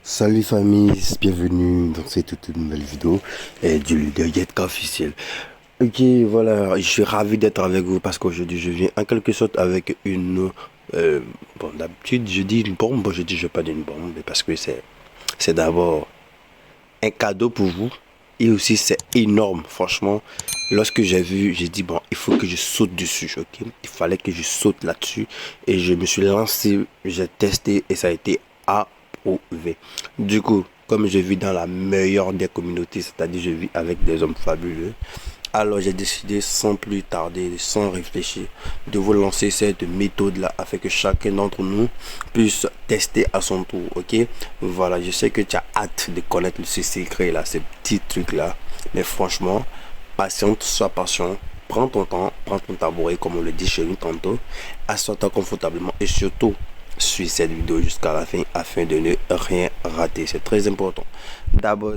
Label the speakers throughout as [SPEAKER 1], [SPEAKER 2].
[SPEAKER 1] Salut famille, bienvenue dans cette toute nouvelle vidéo du leader Yetka officiel. Ok, voilà, je suis ravi d'être avec vous parce qu'aujourd'hui je viens en quelque sorte avec une... bon, d'habitude je dis une bombe, bon, je dis je pas d'une bombe, mais parce que c'est d'abord un cadeau pour vous et aussi c'est énorme, franchement. Lorsque j'ai vu, j'ai dit bon, il faut que je saute dessus, ok? Il fallait que je saute là-dessus et je me suis lancé, j'ai testé et ça a été approuvé. Du coup, comme je vis dans la meilleure des communautés, c'est-à-dire je vis avec des hommes fabuleux, alors j'ai décidé sans plus tarder, sans réfléchir, de vous lancer cette méthode-là afin que chacun d'entre nous puisse tester à son tour, ok? Voilà, je sais que tu as hâte de connaître ce secret-là, ces petits trucs-là, mais franchement, patiente, sois patient, prends ton temps, prends ton tabouret, comme on le dit chez nous tantôt, assois-toi confortablement et surtout, suis cette vidéo jusqu'à la fin afin de ne rien rater. C'est très important. D'abord,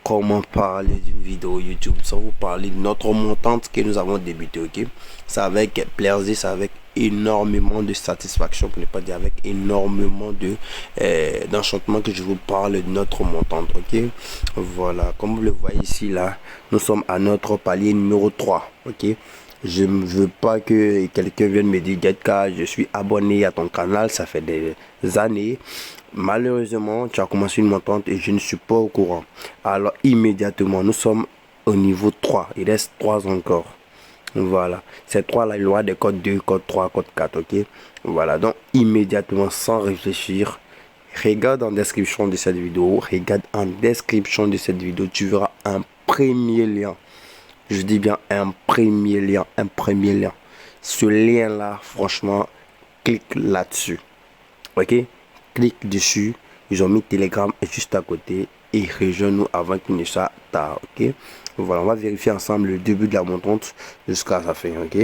[SPEAKER 1] comment parler d'une vidéo YouTube sans vous parler de notre montante que nous avons débuté, ok? C'est avec plaisir, c'est avec énormément de satisfaction, pour ne pas dire avec énormément de d'enchantement que je vous parle de notre montante, ok? Voilà, comme vous le voyez ici, là, nous sommes à notre palier numéro 3, ok? Je ne veux pas que quelqu'un vienne me dire, Getka, je suis abonné à ton canal, ça fait des années. Malheureusement, tu as commencé une montante et je ne suis pas au courant. Alors, immédiatement, nous sommes au niveau 3. Il reste 3 encore. Voilà. Ces 3 là, il y aura des codes 2, code 3, code 4, ok? Voilà. Donc, immédiatement, sans réfléchir, regarde en description de cette vidéo. Regarde en description de cette vidéo. Tu verras un premier lien. Je dis bien un premier lien, un premier lien. Ce lien-là, franchement, clique là-dessus. Ok? Clique dessus. Ils ont mis Telegram juste à côté et rejoins-nous avant qu'il ne soit tard. Ok? Voilà, on va vérifier ensemble le début de la montante jusqu'à sa fin. Ok?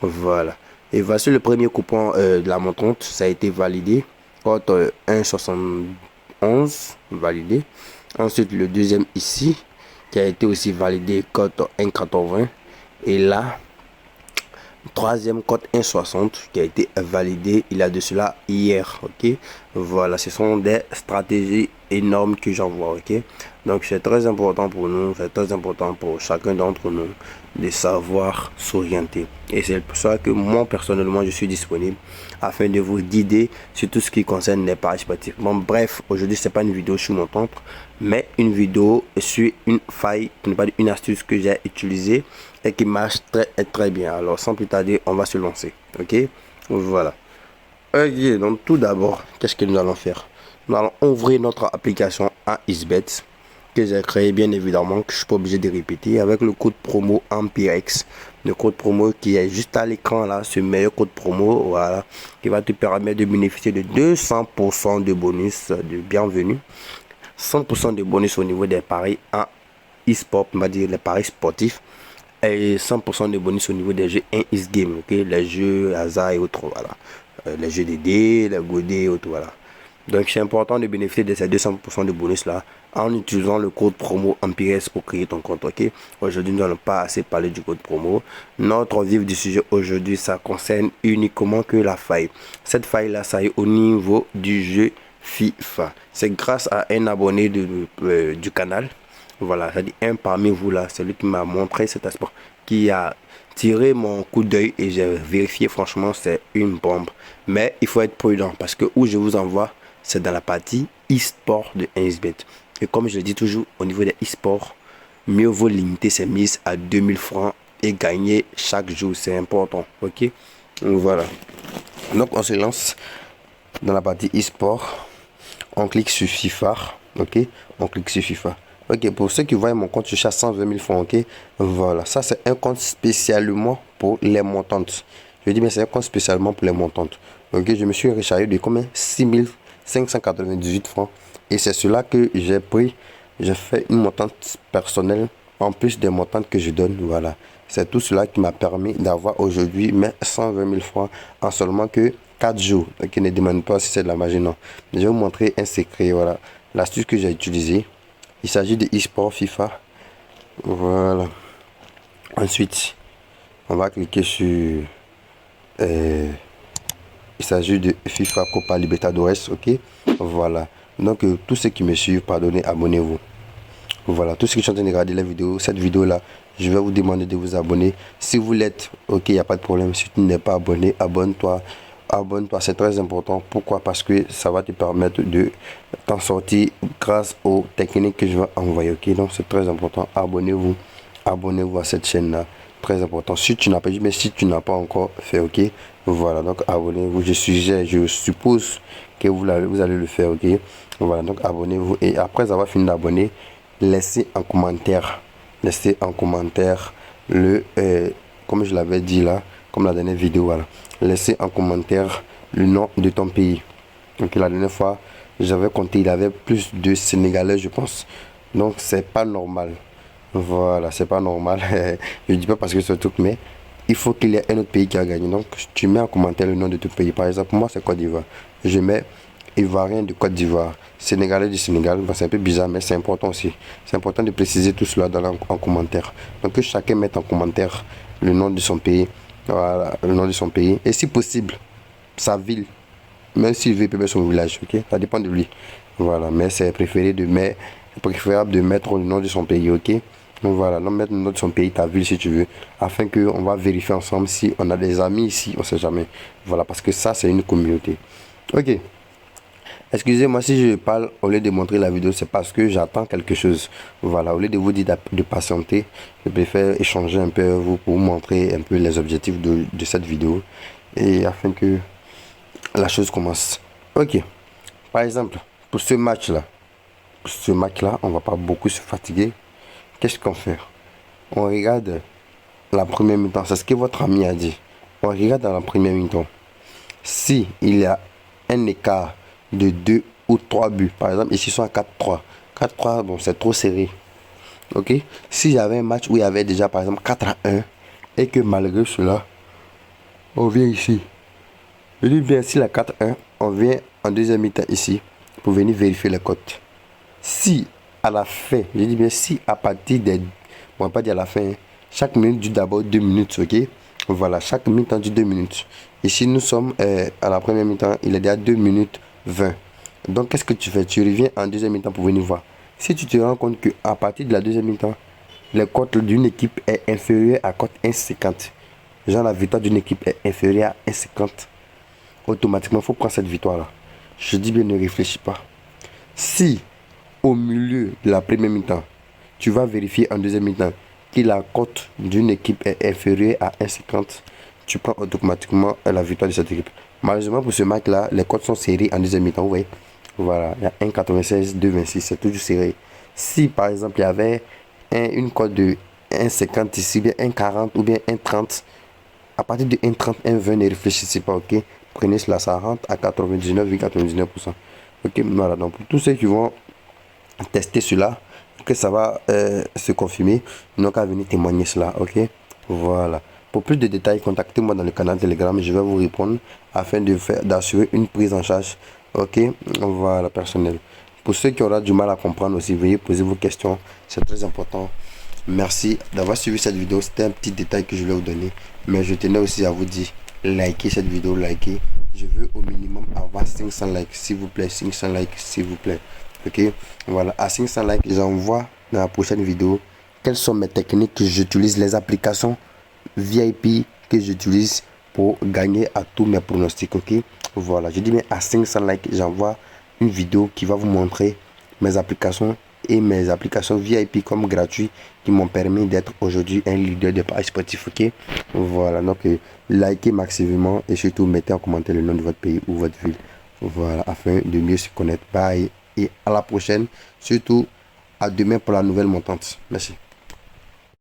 [SPEAKER 1] Voilà. Et voici le premier coupon de la montante. Ça a été validé. Code 1,71 validé. Ensuite, le deuxième ici qui a été aussi validé code 1,80 et là troisième code 1,60 qui a été validé il y a de cela hier, ok? Voilà, ce sont des stratégies énormes que j'envoie, ok? Donc c'est très important pour nous, c'est très important pour chacun d'entre nous de savoir s'orienter, et c'est pour ça que moi personnellement je suis disponible afin de vous guider sur tout ce qui concerne les paris sportifs. Bon, bref, aujourd'hui c'est pas une vidéo sur mon compte, mais une vidéo sur une faille, pour ne pas dire une astuce que j'ai utilisée et qui marche très bien. Alors sans plus tarder, on va se lancer, ok? Voilà. Ok, donc tout d'abord, qu'est-ce que nous allons faire? Nous allons ouvrir notre application à Xbet que j'ai créé, bien évidemment, que je suis pas obligé de répéter, avec le code promo Ampirex, le code promo qui est juste à l'écran là, ce meilleur code promo, voilà, qui va te permettre de bénéficier de 200% de bonus de bienvenue, 100% de bonus au niveau des paris en e-sport, on va dire les paris sportifs, et 100% de bonus au niveau des jeux in game, ok, les jeux hasard et autres, voilà, les jeux de dés, les godets et autres, voilà. Donc c'est important de bénéficier de ces 200% de bonus là en utilisant le code promo Empires pour créer ton compte, ok? Aujourd'hui, nous n'allons pas assez parler du code promo. Notre vif du sujet aujourd'hui, ça concerne uniquement que la faille. Cette faille là, ça est au niveau du jeu FIFA. C'est grâce à un abonné du canal. Voilà, ça dit un parmi vous là, celui qui m'a montré cet aspect, qui a tiré mon coup d'œil et j'ai vérifié, franchement, c'est une bombe. Mais il faut être prudent parce que où je vous envoie, c'est dans la partie e-sport de 1xBet. Et comme je le dis toujours, au niveau des e-sports, mieux vaut limiter ses mises à 2000 francs et gagner chaque jour. C'est important, ok? Voilà. Donc, on se lance dans la partie e-sport. On clique sur FIFA, ok? On clique sur FIFA. Ok, pour ceux qui voient mon compte, je cherche 120 000 francs, ok? Voilà, ça c'est un compte spécialement pour les montantes. Je dis, mais c'est un compte spécialement pour les montantes. Ok, je me suis rechargé de combien? 6598 francs. Et c'est cela que j'ai pris. J'ai fait une montante personnelle en plus des montantes que je donne. Voilà, c'est tout cela qui m'a permis d'avoir aujourd'hui mes 120 000 francs en seulement que 4 jours. Donc, ne demande pas si c'est de la magie, non. Je vais vous montrer un secret. Voilà, l'astuce que j'ai utilisée. Il s'agit de e-sport FIFA. Voilà. Ensuite, on va cliquer sur Il s'agit de FIFA Copa Libertadores, ok. Voilà. Donc, tous ceux qui me suivent, pardonnez, abonnez-vous. Voilà, tous ceux qui sont en train de regarder la vidéo, cette vidéo-là, je vais vous demander de vous abonner. Si vous l'êtes, ok, il n'y a pas de problème. Si tu n'es pas abonné, abonne-toi. Abonne-toi, c'est très important. Pourquoi? Parce que ça va te permettre de t'en sortir grâce aux techniques que je vais envoyer, ok. Donc, c'est très important. Abonnez-vous. Abonnez-vous à cette chaîne-là. Très important. Si tu n'as pas dit, mais si tu n'as pas encore fait, ok. Voilà, donc abonnez-vous. Je suppose que vous allez le faire, ok. Voilà, donc abonnez-vous. Et après avoir fini d'abonner, laissez en commentaire le comme je l'avais dit là, comme la dernière vidéo, voilà, laissez en commentaire le nom de ton pays. Donc la dernière fois j'avais compté, il y avait plus de Sénégalais, je pense. Donc c'est pas normal. Voilà, c'est pas normal. Je dis pas parce que c'est tout, mais il faut qu'il y ait un autre pays qui a gagné. Donc tu mets en commentaire le nom de ton pays. Par exemple, moi c'est Côte d'Ivoire. Je mets Ivoirien de Côte d'Ivoire, Sénégalais du Sénégal. C'est un peu bizarre, mais c'est important aussi. C'est important de préciser tout cela en commentaire. Donc que chacun mette en commentaire le nom de son pays. Voilà, le nom de son pays. Et si possible, sa ville. Même s'il veut, il peut mettre son village, ok. Ça dépend de lui. Voilà, mais c'est préférable de mettre le nom de son pays, ok. Donc voilà, donc mettre le nom de son pays, ta ville si tu veux, afin qu'on va vérifier ensemble si on a des amis ici, on sait jamais. Voilà, parce que ça, c'est une communauté. Ok. Excusez-moi si je parle au lieu de montrer la vidéo, c'est parce que j'attends quelque chose. Voilà, au lieu de vous dire de patienter, je préfère échanger un peu avec vous pour vous montrer un peu les objectifs de cette vidéo et afin que la chose commence. Ok, par exemple, pour ce match-là, on va pas beaucoup se fatiguer. Qu'est-ce qu'on fait? On regarde la première mi-temps, c'est ce que votre ami a dit. On regarde dans la première mi-temps. Si il y a un écart de 2 ou 3 buts, par exemple, ici ils sont à 4-3. 4-3, bon, c'est trop serré. Ok? S'il y avait un match où il y avait déjà, par exemple, 4-1, et que malgré cela, on vient ici. Je dis bien, si la 4-1, on vient en deuxième mi-temps ici, pour venir vérifier les cotes. Si à la fin, je dis bien, si à partir des. On va pas dire à la fin, hein, chaque minute dure d'abord 2 minutes, ok? Voilà, chaque mi-temps dure 2 minutes. Ici, nous sommes à la première mi-temps, il est déjà 2 minutes 20. Donc, qu'est-ce que tu fais? Tu reviens en deuxième mi-temps pour venir voir. Si tu te rends compte qu'à partir de la deuxième mi-temps, les cotes d'une équipe est inférieure à cote 1,50. Genre, la victoire d'une équipe est inférieure à 1,50. Automatiquement, il faut prendre cette victoire-là. Je dis bien, ne réfléchis pas. Si, au milieu de la première mi-temps, tu vas vérifier en deuxième mi-temps que la cote d'une équipe est inférieure à 1,50, tu prends automatiquement la victoire de cette équipe. Malheureusement pour ce match-là, les cotes sont serrées en deuxième mi-temps. Vous voyez, voilà, il y a 1,96, 2,26, c'est toujours serré. Si par exemple il y avait une cote de 1,50 ici, bien 1,40 ou bien 1,30, à partir de 1,30, 1,20, ne réfléchissez pas, ok. Prenez cela, ça rentre à 99,99%. Ok, voilà, donc pour tous ceux qui vont tester cela, que ça va se confirmer, donc à venir témoigner cela, ok. Voilà. Pour plus de détails, contactez-moi dans le canal Telegram, je vais vous répondre afin d'assurer une prise en charge, ok. Voilà, personnel. Pour ceux qui auront du mal à comprendre aussi, veuillez poser vos questions, c'est très important. Merci d'avoir suivi cette vidéo, c'était un petit détail que je voulais vous donner, mais je tenais aussi à vous dire, likez cette vidéo, likez. Je veux au minimum avoir 500 likes, s'il vous plaît, 500 likes, s'il vous plaît. Ok, voilà, à 500 likes, j'envoie dans la prochaine vidéo quelles sont mes techniques que j'utilise, les applications VIP que j'utilise pour gagner à tous mes pronostics. Ok, voilà, je dis bien à 500 likes, j'envoie une vidéo qui va vous montrer mes applications et mes applications VIP comme gratuits qui m'ont permis d'être aujourd'hui un leader de paris sportif. Ok, voilà, donc likez massivement et surtout mettez en commentaire le nom de votre pays ou votre ville. Voilà, afin de mieux se connaître. Bye et à la prochaine, surtout à demain pour la nouvelle montante. Merci.